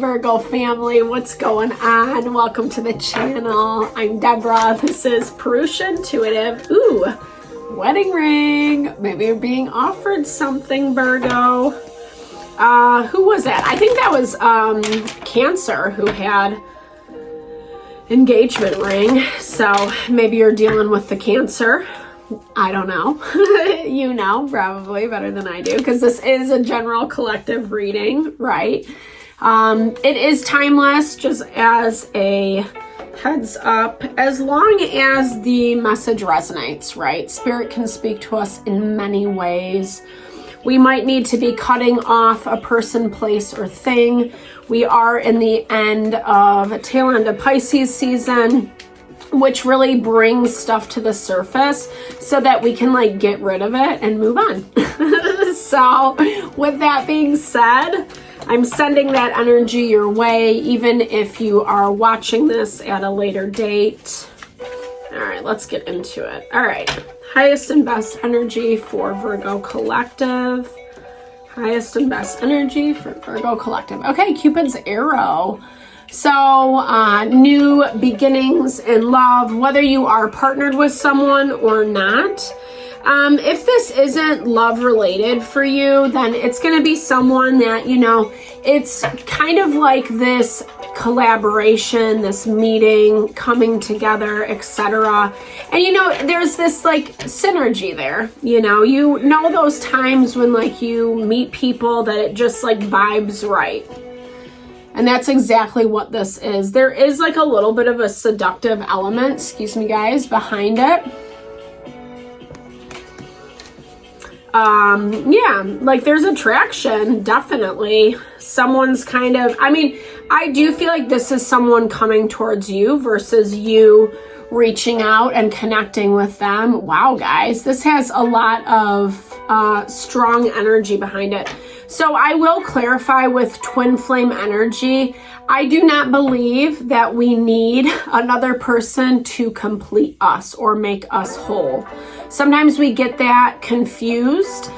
Virgo family, what's going on? Welcome to the channel. I'm Deborah. This is Purusha Intuitive. Ooh, wedding ring. Maybe you're being offered something, Virgo. Who was that? I think that was Cancer who had engagement ring. So maybe you're dealing with the Cancer. I don't know. You know probably better than I do because this is a general collective reading, right? It is timeless, just as a heads up, as long as the message resonates, right? Spirit can speak to us in many ways. We might need to be cutting off a person, place, or thing. We are in the tail end of Pisces season, which really brings stuff to the surface so that we can like get rid of it and move on. So with that being said, I'm sending that energy your way, even if you are watching this at a later date. All right, let's get into it. All right, highest and best energy for Virgo Collective. Highest and best energy for Virgo Collective. Okay, Cupid's arrow. So, new beginnings in love, whether you are partnered with someone or not. If this isn't love related for you, then it's going to be someone that, you know, it's kind of like this collaboration, this meeting, coming together, etc. And, you know, there's this like synergy there, you know those times when like you meet people that it just like vibes right. And that's exactly what this is. There is like a little bit of a seductive element, excuse me guys, behind it. Yeah, like there's attraction, definitely. Someone's kind of, I do feel like this is someone coming towards you versus you reaching out and connecting with them. Wow, guys, this has a lot of strong energy behind it. So I will clarify with twin flame energy, I do not believe that we need another person to complete us or make us whole. Sometimes we get that confused.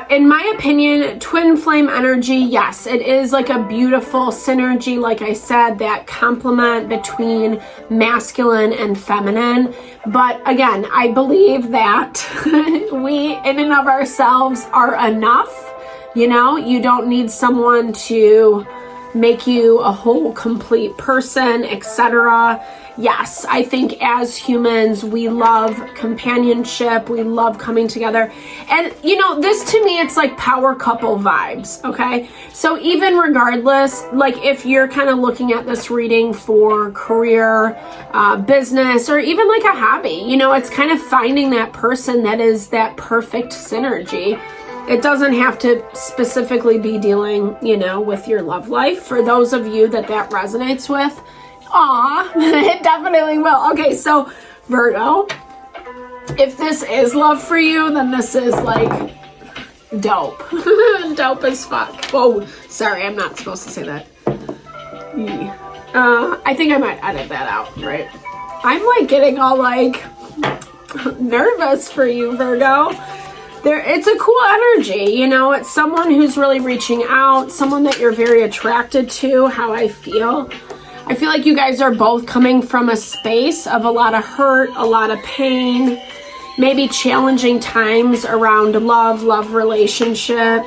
In my opinion, twin flame energy, yes, it is like a beautiful synergy, like I said, that complement between masculine and feminine. But again, I believe that we in and of ourselves are enough. You know, you don't need someone to make you a whole, complete person, etc. Yes, I think as humans, we love companionship. We love coming together. And, you know, this to me, it's like power couple vibes, okay? So even regardless, like if you're kind of looking at this reading for career, business, or even like a hobby, you know, it's kind of finding that person that is that perfect synergy. It doesn't have to specifically be dealing, you know, with your love life. For those of you that resonates with, it definitely will. Okay, so Virgo, if this is love for you, then this is like dope. Dope as fuck. Whoa, sorry, I'm not supposed to say that. I think I might edit that out, right? I'm like getting all like nervous for you, Virgo. It's a cool energy, you know, it's someone who's really reaching out, someone that you're very attracted to, how I feel. I feel like you guys are both coming from a space of a lot of hurt, a lot of pain, maybe challenging times around love relationship,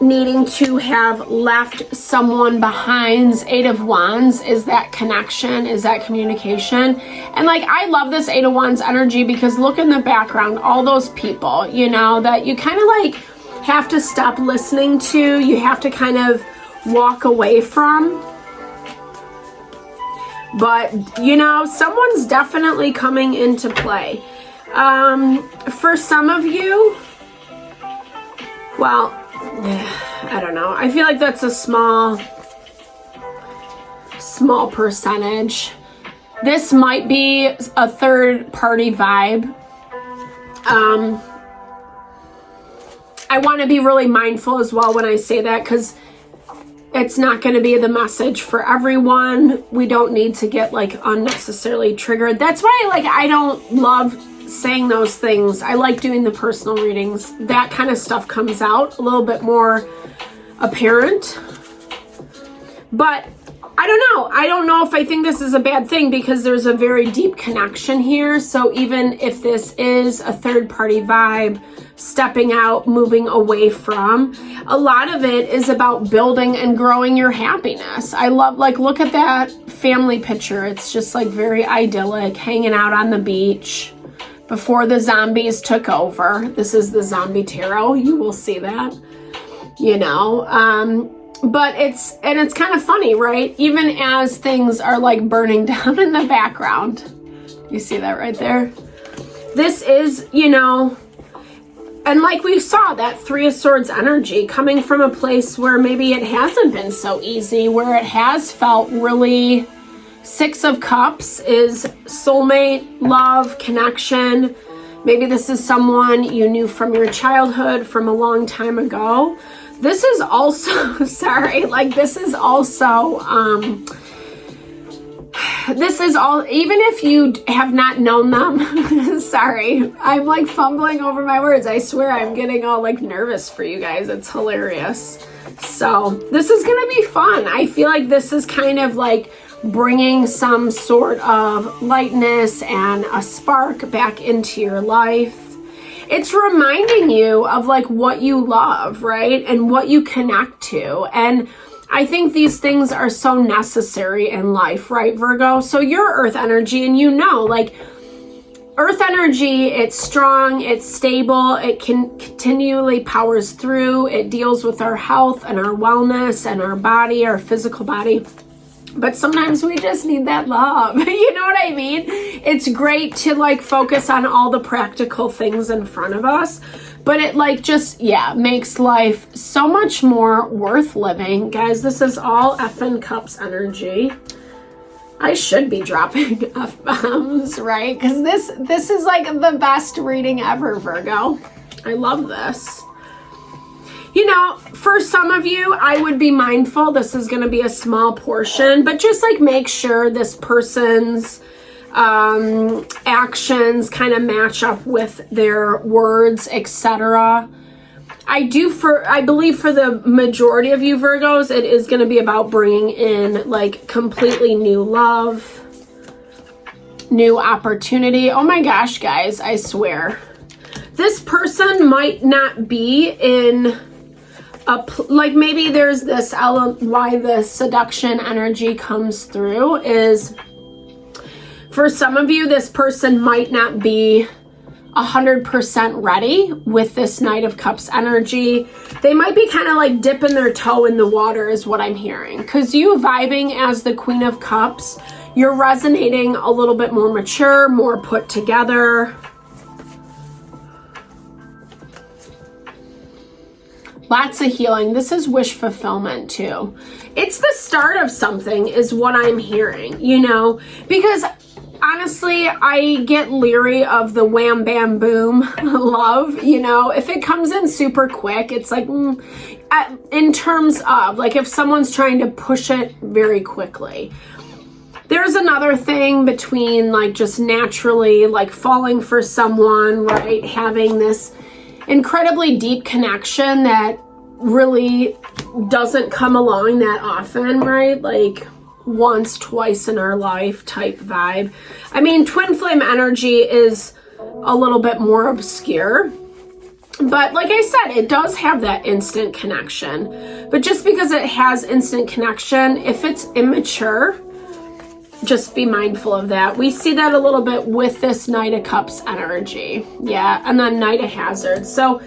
needing to have left someone behind. Eight of Wands is that connection, is that communication. And like, I love this Eight of Wands energy because look in the background, all those people, you know, that you kind of like have to stop listening to, you have to kind of walk away from. But, you know, someone's definitely coming into play. For some of you, well, I don't know. I feel like that's a small percentage. This might be a third party vibe. I want to be really mindful as well when I say that because it's not going to be the message for everyone. We don't need to get like unnecessarily triggered. That's why like I don't love saying those things. I like doing the personal readings. That kind of stuff comes out a little bit more apparent. But I don't know. I don't know if I think this is a bad thing, because there's a very deep connection here. So even if this is a third party vibe, stepping out, moving away from, a lot of it is about building and growing your happiness. I love, like, look at that family picture. It's just like very idyllic, hanging out on the beach before the zombies took over. This is the zombie tarot. You will see that, you know. But it's kind of funny, right? Even as things are like burning down in the background. You see that right there? This is, you know, and like we saw, that Three of Swords energy coming from a place where maybe it hasn't been so easy, where it has felt really. Six of Cups is soulmate, love, connection. Maybe this is someone you knew from your childhood, from a long time ago. This is also, sorry, like this is also, this is all, even if you have not known them, sorry, I'm like fumbling over my words. I swear I'm getting all like nervous for you guys. It's hilarious. So this is going to be fun. I feel like this is kind of like bringing some sort of lightness and a spark back into your life. It's reminding you of like what you love, right? And what you connect to. And I think these things are so necessary in life, right, Virgo? So your earth energy, and you know, like earth energy, it's strong, it's stable, it can continually powers through, it deals with our health and our wellness and our body, our physical body. But sometimes we just need that love. You know what I mean? It's great to like focus on all the practical things in front of us, but it like just, yeah, makes life so much more worth living. Guys, this is all effing Cups energy. I should be dropping F-bombs, right? Because this is like the best reading ever, Virgo. I love this. You know, for some of you, I would be mindful. This is going to be a small portion, but just like make sure this person's actions kind of match up with their words, etc. I believe for the majority of you Virgos, it is going to be about bringing in like completely new love, new opportunity. Oh my gosh, guys, I swear. This person might not be in like maybe there's this why the seduction energy comes through is for some of you, this person might not be 100% ready with this Knight of Cups energy. They might be kind of like dipping their toe in the water is what I'm hearing. Because you vibing as the Queen of Cups, you're resonating a little bit more mature, more put together. Lots of healing. This is wish fulfillment too. It's the start of something is what I'm hearing, you know, because honestly, I get leery of the wham, bam, boom love, you know, if it comes in super quick, it's like, in terms of like if someone's trying to push it very quickly. There's another thing between like just naturally like falling for someone, right? Having this incredibly deep connection that really doesn't come along that often, right? Like once, twice in our life type vibe. I mean, twin flame energy is a little bit more obscure, but like I said, it does have that instant connection. But just because it has instant connection, if it's immature, just be mindful of that. We see that a little bit with this Knight of Cups energy. Yeah, and then Knight of Hazards. So,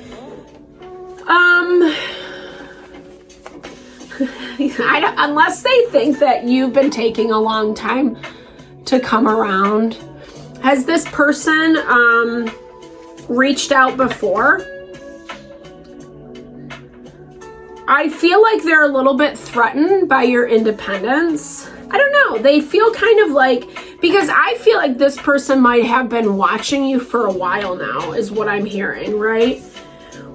unless they think that you've been taking a long time to come around, has this person reached out before? I feel like they're a little bit threatened by your independence. I don't know. They feel kind of like, because I feel like this person might have been watching you for a while now, is what I'm hearing, right?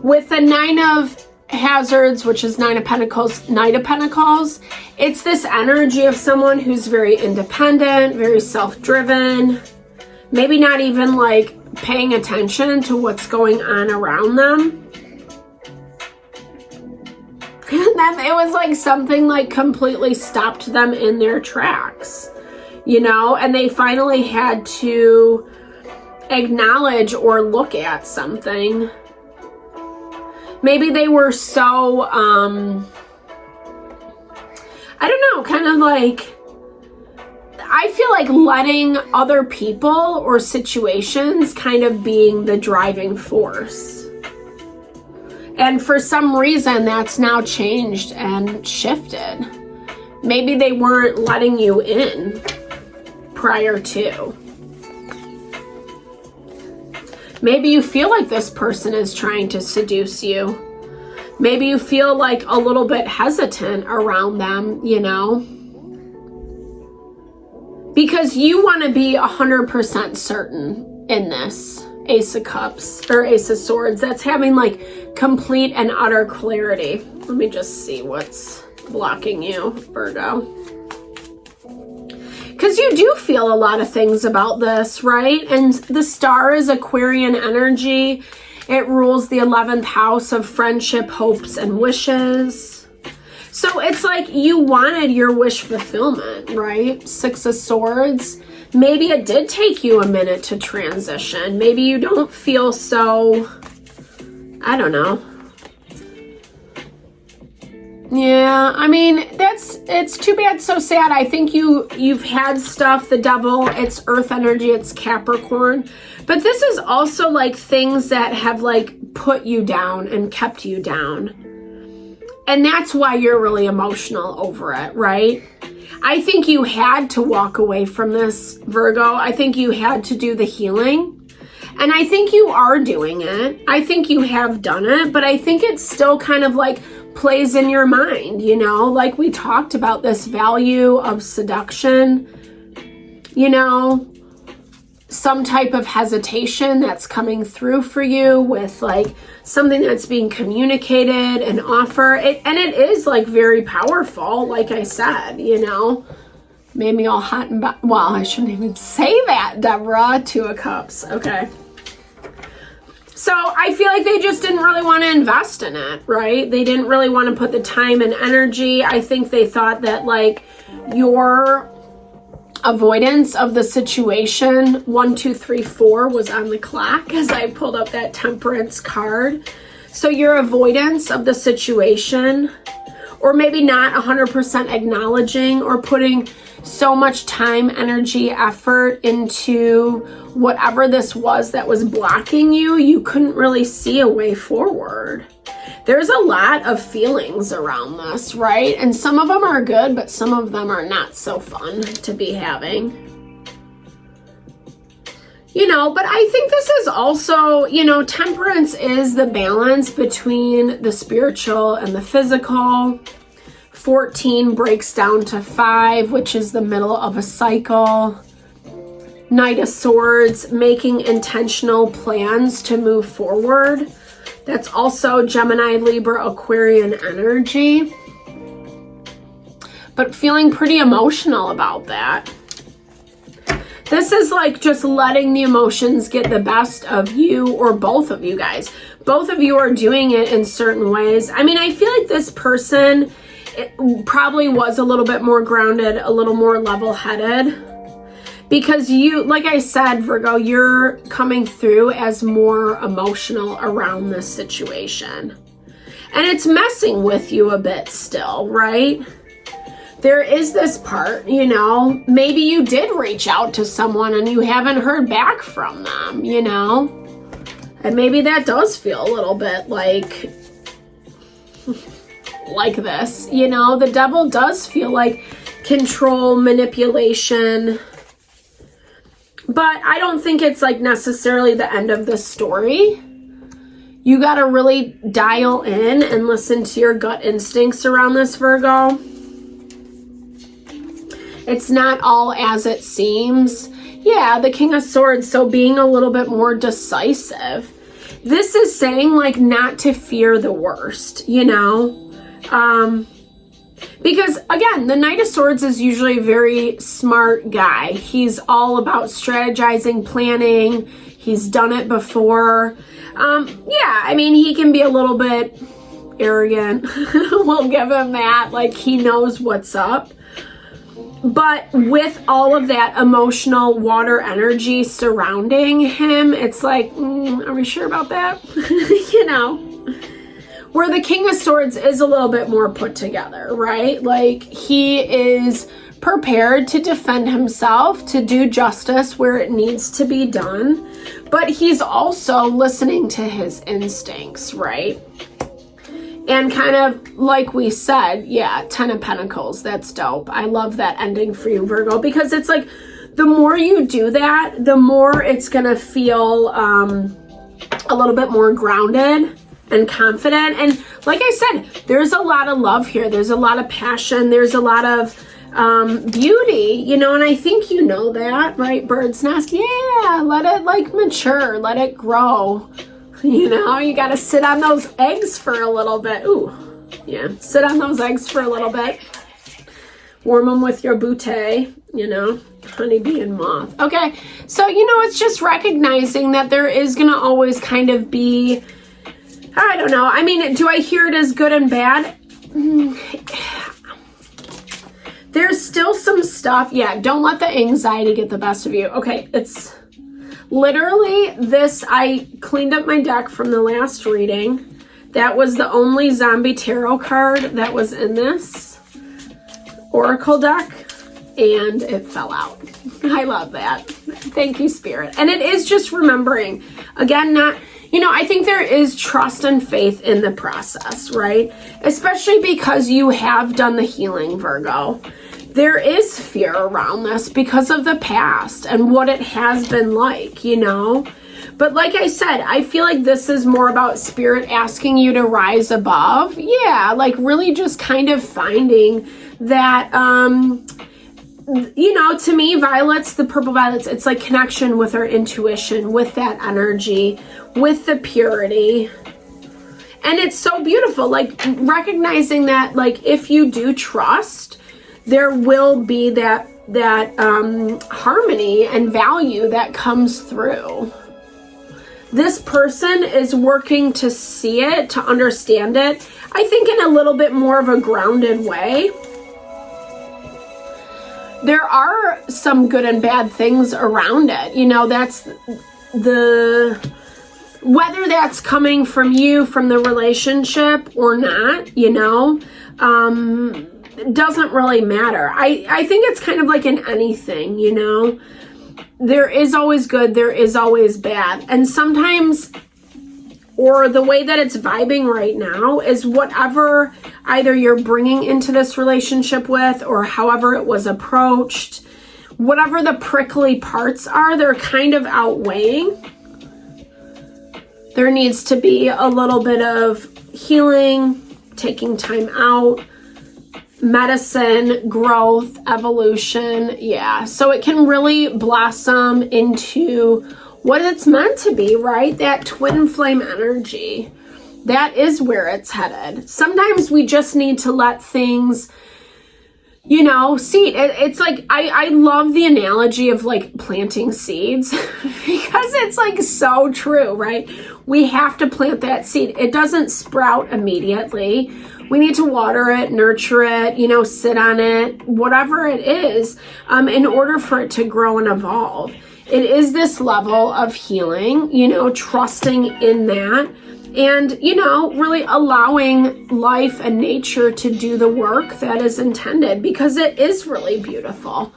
With the Nine of Hazards, which is Nine of Pentacles, Knight of Pentacles, it's this energy of someone who's very independent, very self-driven, maybe not even like paying attention to what's going on around them. And then it was like something like completely stopped them in their tracks, you know, and they finally had to acknowledge or look at something. Maybe they were so, I don't know, kind of like, I feel like letting other people or situations kind of being the driving force. And for some reason, that's now changed and shifted. Maybe they weren't letting you in prior to. Maybe you feel like this person is trying to seduce you. Maybe you feel like a little bit hesitant around them, you know, because you want to be 100% certain in this Ace of Cups or Ace of Swords. That's having like complete and utter clarity. Let me just see what's blocking you, Virgo. Because you do feel a lot of things about this, right? And the star is Aquarian energy. It rules the 11th house of friendship, hopes, and wishes. So it's like you wanted your wish fulfillment, right? Six of Swords. Maybe it did take you a minute to transition. Maybe you don't feel so, I don't know. Yeah, I mean, it's too bad, so sad. I think you've had stuff, the Devil, it's earth energy, it's Capricorn. But this is also like things that have like put you down and kept you down. And that's why you're really emotional over it, right? I think you had to walk away from this, Virgo. I think you had to do the healing. And I think you are doing it. I think you have done it, but I think it's still kind of like plays in your mind, you know, like we talked about this value of seduction, you know, some type of hesitation that's coming through for you with like something that's being communicated and offer it. And it is like very powerful. Like I said, you know, made me all hot and well, I shouldn't even say that, Deborah. Two of Cups. Okay. So I feel like they just didn't really want to invest in it, right? They didn't really want to put the time and energy. I think they thought that like your avoidance of the situation, 1, 2, 3, 4 was on the clock as I pulled up that Temperance card. So your avoidance of the situation, or maybe not 100% acknowledging or putting so much time, energy, effort into whatever this was that was blocking you, you couldn't really see a way forward. There's a lot of feelings around this, right? And some of them are good, but some of them are not so fun to be having. You know, but I think this is also, you know, Temperance is the balance between the spiritual and the physical. 14 breaks down to 5, which is the middle of a cycle. Knight of Swords, making intentional plans to move forward. That's also Gemini, Libra, Aquarian energy. But feeling pretty emotional about that. This is like just letting the emotions get the best of you or both of you guys. Both of you are doing it in certain ways. I mean, I feel like this person probably was a little bit more grounded, a little more level-headed. Because you, like I said, Virgo, you're coming through as more emotional around this situation. And it's messing with you a bit still, right? There is this part, you know, maybe you did reach out to someone and you haven't heard back from them, you know? And maybe that does feel a little bit like this, you know? The Devil does feel like control, manipulation. But I don't think it's like necessarily the end of the story. You got to really dial in and listen to your gut instincts around this, Virgo. It's not all as it seems. Yeah, the King of Swords, so being a little bit more decisive. This is saying like not to fear the worst, you know? Because again, the Knight of Swords is usually a very smart guy. He's all about strategizing, planning. He's done it before. Yeah, I mean, he can be a little bit arrogant. We'll give him that. Like, he knows what's up. But with all of that emotional water energy surrounding him, it's like, are we sure about that? You know, where the King of Swords is a little bit more put together, right? Like, he is prepared to defend himself, to do justice where it needs to be done, but he's also listening to his instincts, right? And kind of like we said, yeah, 10 of Pentacles, that's dope. I love that ending for you, Virgo, because it's like, the more you do that, the more it's gonna feel a little bit more grounded and confident. And like I said, there's a lot of love here. There's a lot of passion. There's a lot of beauty, you know, and I think you know that, right? Bird's nest. Yeah, let it like mature, let it grow. You know, you got to sit on those eggs for a little bit. Ooh, yeah, sit on those eggs for a little bit. Warm them with your bouquet, you know, honeybee and moth. Okay, so, you know, it's just recognizing that there is going to always kind of be, I don't know. I mean, do I hear it as good and bad? There's still some stuff. Yeah, don't let the anxiety get the best of you. Okay, it's literally this. I cleaned up my deck from the last reading. That was the only zombie tarot card that was in this oracle deck, and it fell out. I love that. Thank you, Spirit. And it is just remembering, again, not, you know, I think there is trust and faith in the process, right? Especially because you have done the healing, Virgo. There is fear around this because of the past and what it has been like, you know? But like I said, I feel like this is more about Spirit asking you to rise above. Yeah, like really just kind of finding that, you know, to me, violets, the purple violets, it's like connection with our intuition, with that energy, with the purity. And it's so beautiful, like recognizing that, like, if you do trust, there will be that harmony and value that comes through. This person is working to see it, to understand it, I think in a little bit more of a grounded way. There are some good and bad things around it. You know, that's whether that's coming from you, from the relationship or not, you know, doesn't really matter. I think it's kind of like in anything, you know, there is always good, there is always bad. And sometimes, or the way that it's vibing right now is whatever either you're bringing into this relationship with, or however it was approached, whatever the prickly parts are, they're kind of outweighing. There needs to be a little bit of healing, taking time out, medicine, growth, evolution. Yeah, so it can really blossom into what it's meant to be, right? That twin flame energy. That is where it's headed. Sometimes we just need to let things, you know, seed. It's like, I love the analogy of like planting seeds because it's like so true, right? We have to plant that seed. It doesn't sprout immediately. We need to water it, nurture it, you know, sit on it, whatever it is, in order for it to grow and evolve. It is this level of healing, you know, trusting in that, and, you know, really allowing life and nature to do the work that is intended, because it is really beautiful.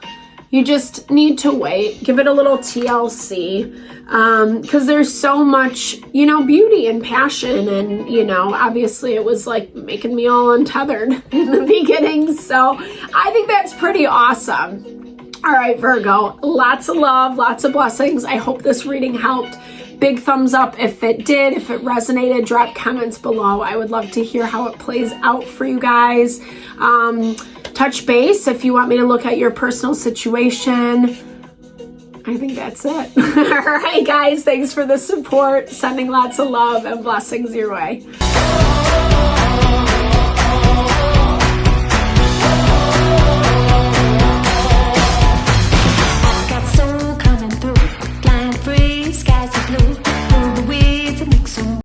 You just need to wait, give it a little TLC, because there's so much, you know, beauty and passion. And, you know, obviously it was like making me all untethered in the beginning. So I think that's pretty awesome. All right, Virgo, lots of love, lots of blessings. I hope this reading helped. Big thumbs up if it did. If it resonated, drop comments below. I would love to hear how it plays out for you guys. Touch base if you want me to look at your personal situation. I think that's it. All right, guys, thanks for the support. Sending lots of love and blessings your way.